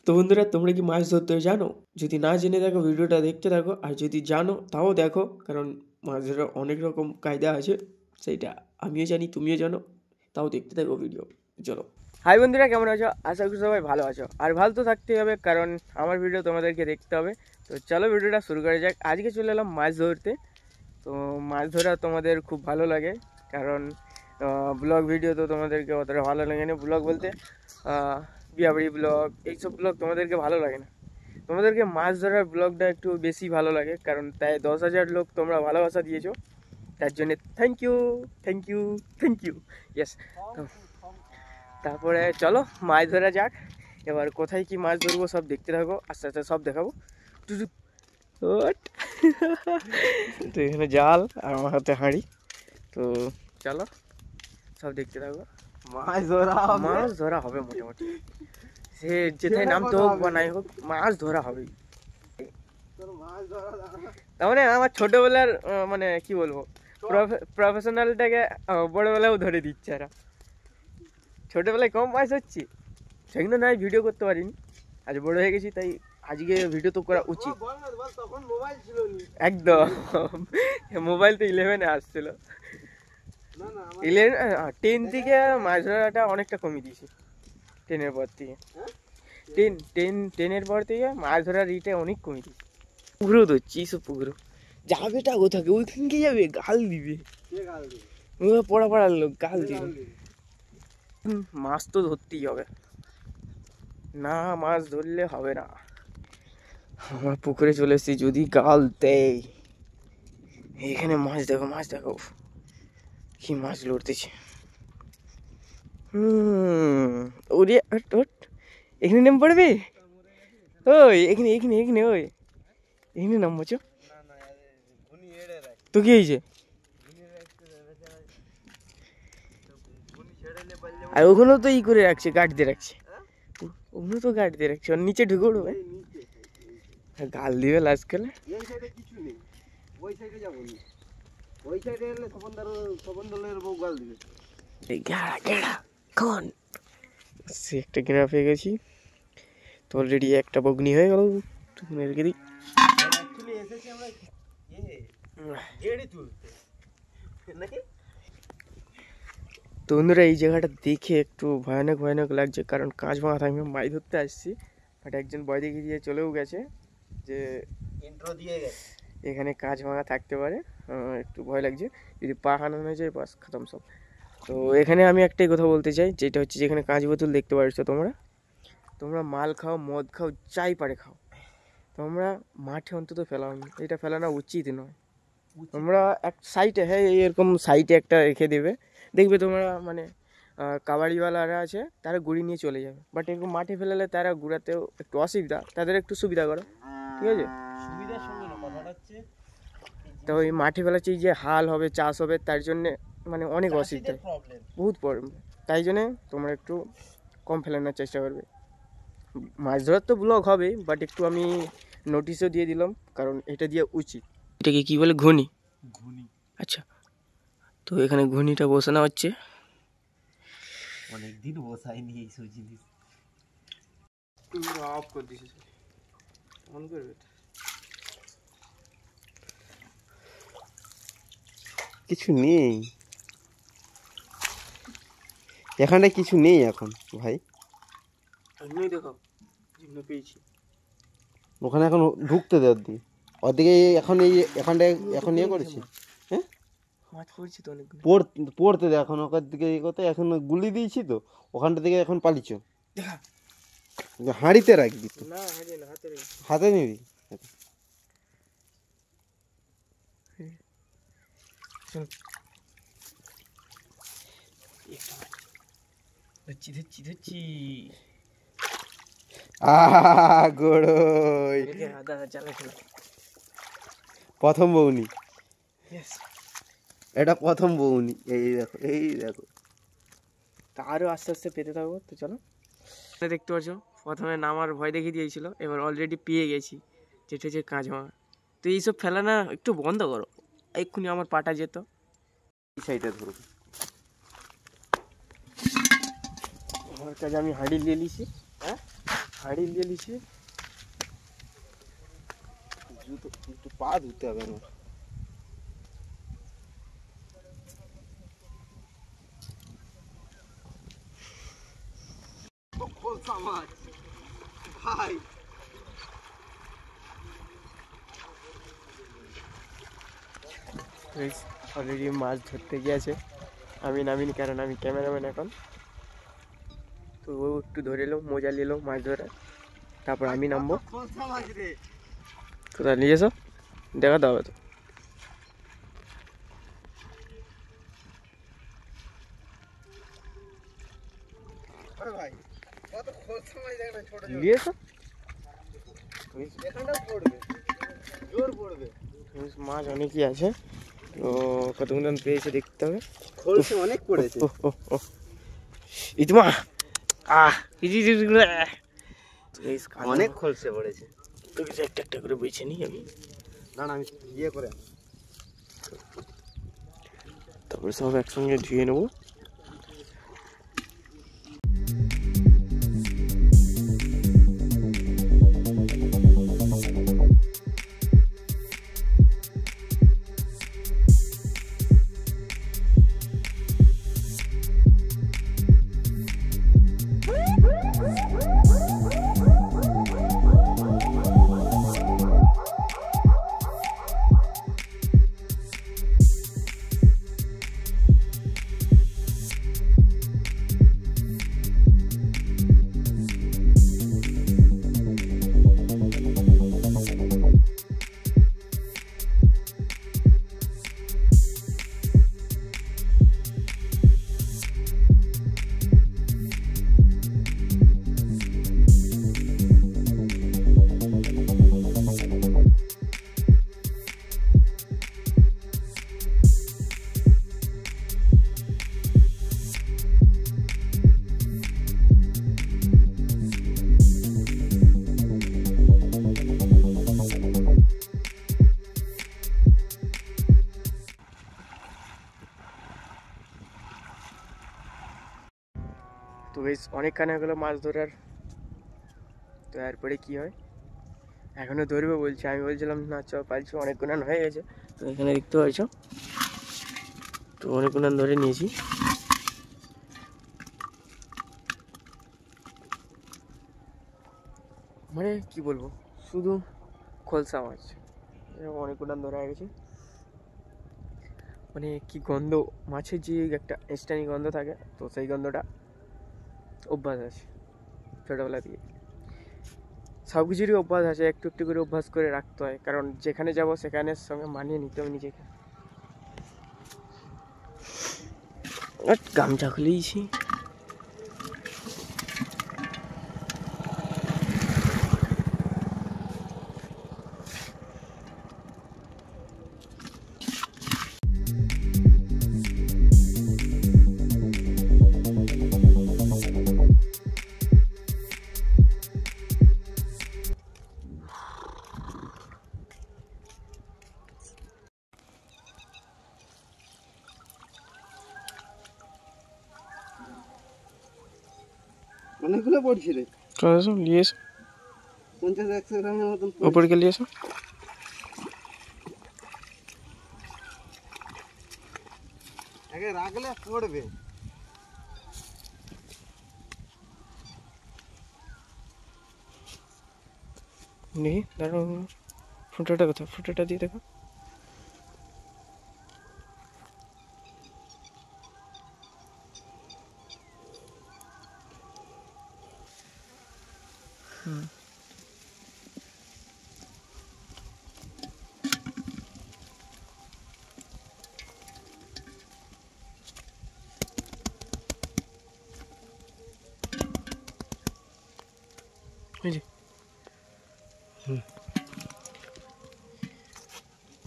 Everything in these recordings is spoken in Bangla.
তো বন্ধুরা, তোমরা কি মাছ ধরতে জানো? যদি না জেনে থাকো ভিডিওটা দেখতে থাকো, আর যদি জানো তাও দেখো, কারণ মাছ ধরার অনেক রকম কায়দা আছে, সেইটা আমিও জানি, তুমিও জানো, তাও দেখতে থাকো ভিডিও। চলো। হাই বন্ধুরা, কেমন আছো? আশা করি সবাই ভালো আছো, আর ভালো তো থাকতেই হবে, কারণ আমার ভিডিও তোমাদেরকে দেখতে হবে। তো চলো ভিডিওটা শুরু করা যাক। আজকে চলে এলাম মাছ ধরতে। তো মাছ ধরা তোমাদের খুব ভালো লাগে, কারণ ব্লগ ভিডিও তো তোমাদেরকে অতটা ভালো লাগে না। ব্লগ বলতে বিয়াবাড়ি ব্লগ, এইসব ব্লগ তোমাদেরকে ভালো লাগে না। তোমাদেরকে মাছ ধরার ব্লগটা একটু বেশি ভালো লাগে, কারণ তাই 10,000 লোক তোমরা ভালোবাসা দিয়েছো, তার জন্য thank you, thank you, thank you. Yes. তারপরে চলো মাছ ধরা যাক। এবার কোথায় কি মাছ ধরবো সব দেখতে থাকো, আস্তে আস্তে সব দেখাবো। তো এখানে জাল আর আমার হাতে হাঁড়ি। তো চলো সব দেখতে থাকো। মাছ ধরা হবে মোটামুটি, সে যেথায় নামতে হোক বা নাই হোক, মাছ ধরা হবেই। তার মানে আমার ছোটবেলার মানে কি বলবো, প্রফেশনালটাকে বড়বেলাও ধরে দিচ্ছে এরা। ছোটবেলায় কম মাছ হচ্ছি, সেগুলো নয় ভিডিও করতে পারিনি, আজ বড় হয়ে গেছি, তাই আজকে ভিডিও তো করা উচিত। একদম, মোবাইল তো 11-এ আসছিল। 10 থেকে মাছ ধরাটা অনেকটা কমিয়ে দিয়েছি। 10-এর পর থেকে 10-এর পর থেকে মাছ ধরার ইটা অনেক কমে দিয়েছি। পুকুরও ধরছি, সব পুকুরও যাবেটা কোথাকে, ওইখানকে যাবে, গাল দিবে, পড়া পড়ার লোক গাল দিবে। মাছ তো ধরতেই হবে, না মাছ ধরলে হবে না। আমার পুকুরে চলে এসেছি, যদি গাল দেয়। এখানে মাছ দেখো, মাছ দেখো, কি মাছ লড়তেছে। ওরে এখানে নেমে পড়বে। ওই এখানে এখানে এখানে ওই এখানে নামবো চো। তো কি হয়েছে? আর ওখানেও তো ই করে রাখছে, গার্ড দিয়ে রাখছে, ওখানে তো গার্ড দিয়ে রাখছে, ওর নিচে ঢুকে উঠবে, গাল দিবে লাস্ট কালে। সে একটা ঘেরা পেয়ে গেছি তো, অলরেডি একটা বগ্নি হয়ে গেল। রেখে দিই। তো বন্ধুরা, এই জায়গাটা দেখে একটু ভয়ানক ভয়ানক লাগছে, কারণ কাঁচ ভাঙা থাকবে। মাছ ধরতে আসছি, বাট একজন বয় দেখে দিয়ে চলেও গেছে যে ইন্ট্রো দিয়ে গেছে, এখানে কাঁচ ভাঙা থাকতে পারে। একটু ভয় লাগছে, যদি পা হানানো হয়ে যায় বাস খতম সব। তো এখানে আমি একটাই কথা বলতে চাই, যেটা হচ্ছে যেখানে কাঁচ বোতল দেখতে পাচ্ছ তোমরা মাল খাও, মদ খাও, চাই পারে খাও, তোমরা মাঠে অন্তত ফেলাও না, এটা ফেলানো উচিত নয়। তোমরা এক সাইডে, হ্যাঁ এরকম সাইডে একটা রেখে দেবে, দেখবে তোমরা মানে কাবাডিওয়ালারা আছে, তারা গুড়ি নিয়ে চলে যাবে, বাট এরকম মাঠে ফেলালে তারা ঘুরাতেও একটু অসুবিধা, তাদের একটু সুবিধা করো, ঠিক আছে? সুবিধার সঙ্গে না, কথাটা হচ্ছে তো ওই মাঠে ফেলাচ্ছি যে হাল হবে, চাষ হবে, তার জন্যে মানে অনেক অসুবিধা, বহুত প্রবলেম। তাই জন্যে তোমরা একটু কম ফেলানোর চেষ্টা করবে। মাছ ধরার তো ব্লগ হবে, বাট একটু আমি নোটিশও দিয়ে দিলাম, কারণ এটা দিয়ে উচিত। এটাকে কি বলে? ঘুনি। আচ্ছা, তো এখানে ঘুনিটা বসানো হচ্ছে। অনেকদিন বসাইনি এইসব জিনিস। অফ করে দিয়েছিস, অন করবে। কিছু নেই এখানটায়, কিছু নেই এখন ভাই। এমনি দেখো যেগুলো পেয়েছি, ওখানে এখন ঢুকতে দে, ওদিকে ওদিকে এখন এই এখানটায় এখন ইয়ে করেছি। হ্যাঁ, মাছ পড়ছি তো অনেকগুলো, পড়তে দে এখন, ওখান দিকে এই কথা, এখন গুলি দিয়েছি তো, ওখানটা থেকে এখন পালিছ। হাঁড়িতে রাখবি তো? না হাতে নিবি। ধরছি গোড়ই প্রথম বউনি, এটা প্রথম বউনি। এই দেখো, এই দেখো, তা আরও আস্তে আস্তে পেতে থাকবো। তো চলো, দেখতে পাচ্ছ প্রথমে নামার ভয় দেখিয়ে দিয়েছিল, এবার অলরেডি পেয়ে গেছি, যেটা হচ্ছে কাঁচ ভাঙা। তো এইসব ফেলানা একটু বন্ধ করো, এক্ষুনি আমার পাটা যেত। এই সাইডে ধরবো। আমার কাছে আমি হাঁড়ি নিয়ে নিয়েছি, হ্যাঁ হাঁড়ি নিয়ে নিছি। জুতো একটু পা ধুতে হবে আমার। খোলসা মাছ ভাই, অলরেডি মাছ ধরতে গিয়েছে, আমি নামিনি কারণ আমি ক্যামেরাম্যান এখন। তো ও একটু ধরে এলো, মজা নিল মাছ ধরে, তারপর আমি নামবো। খোলসা মাছ রে। কোথায় নিয়ে এসো, দেখাতে হবে তো। আরে ভাই কত খোলসা মাছ দেখ না, ছোট ছোট। নিয়ে এসো, এখানটাও পড়বে, জোর পড়বে। মাছ অনেকই আছে, তো কতগুলো পেয়েছে দেখতে হবে। খোলসা অনেক পড়েছে। ইতমা অনেক খোলসা পড়েছে। তো কিছু একটা একটা করে বেছে নিই আমি। না না, আমি ইয়ে করে তারপরে সব একসঙ্গে ধুয়ে নেবো। তো বেশ অনেকখানি হলো মাছ ধরার। তো এরপরে কী হয়, এখনও ধরবে বলছে, আমি বলছিলাম না চ পারছি, অনেক গুণান হয়ে গেছে। তো এখানে দেখতে পাচ্ছ, তো অনেক গুণান ধরে নিয়েছি। মানে কি বলবো, শুধু খোলসা মাছ অনেক গুণান ধরা হয়ে গেছে। মানে কি গন্ধ, মাছের যে একটা স্টানি গন্ধ থাকে, তো সেই গন্ধটা অভ্যাস আছে ছোটোবেলা দিয়ে। সব কিছুরই অভ্যাস আছে, একটু একটু করে অভ্যাস করে রাখতে হয়, কারণ যেখানে যাব সেখানের সঙ্গে মানিয়ে নিতে হবে নিজেকে। গামছা খুলেইছি। অনেকগুলো পড়ছি রে। চলে এসো, নিয়ে এসো, 50-100 গ্রামের মতন ওপরে গিয়ে নিয়ে এসো। আগে রাখলে পড়বে। দেখি দাঁড়াও, ফুটোটা কোথায়, ফুটোটা দিয়ে দেখো।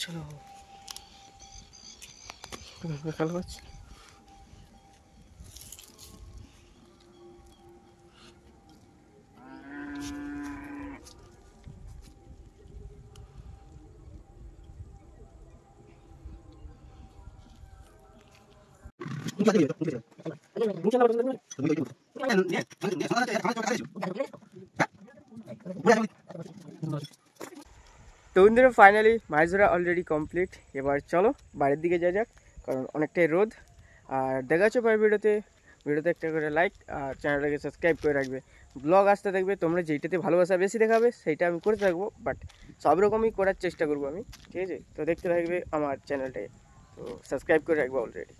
চলো কালো মাছ। তো বন্ধুরা ফাইনালি মাছ ধরা অলরেডি কমপ্লিট। এবার চলো বাড়ির দিকে যাওয়া যাক, কারণ অনেকটাই রোদ। আর দেখা হচ্ছে পরের ভিডিওতে একটা করে লাইক আর চ্যানেলটাকে সাবস্ক্রাইব করে রাখবে। ব্লগ আসতে থাকবে, তোমরা যেইটাতে ভালোবাসা বেশি দেখাবে সেইটা আমি করে থাকবো, বাট সব রকমই করার চেষ্টা করবো আমি, ঠিক আছে? তো দেখতে থাকবে আমার চ্যানেলটাকে, তো সাবস্ক্রাইব করে রাখবো অলরেডি।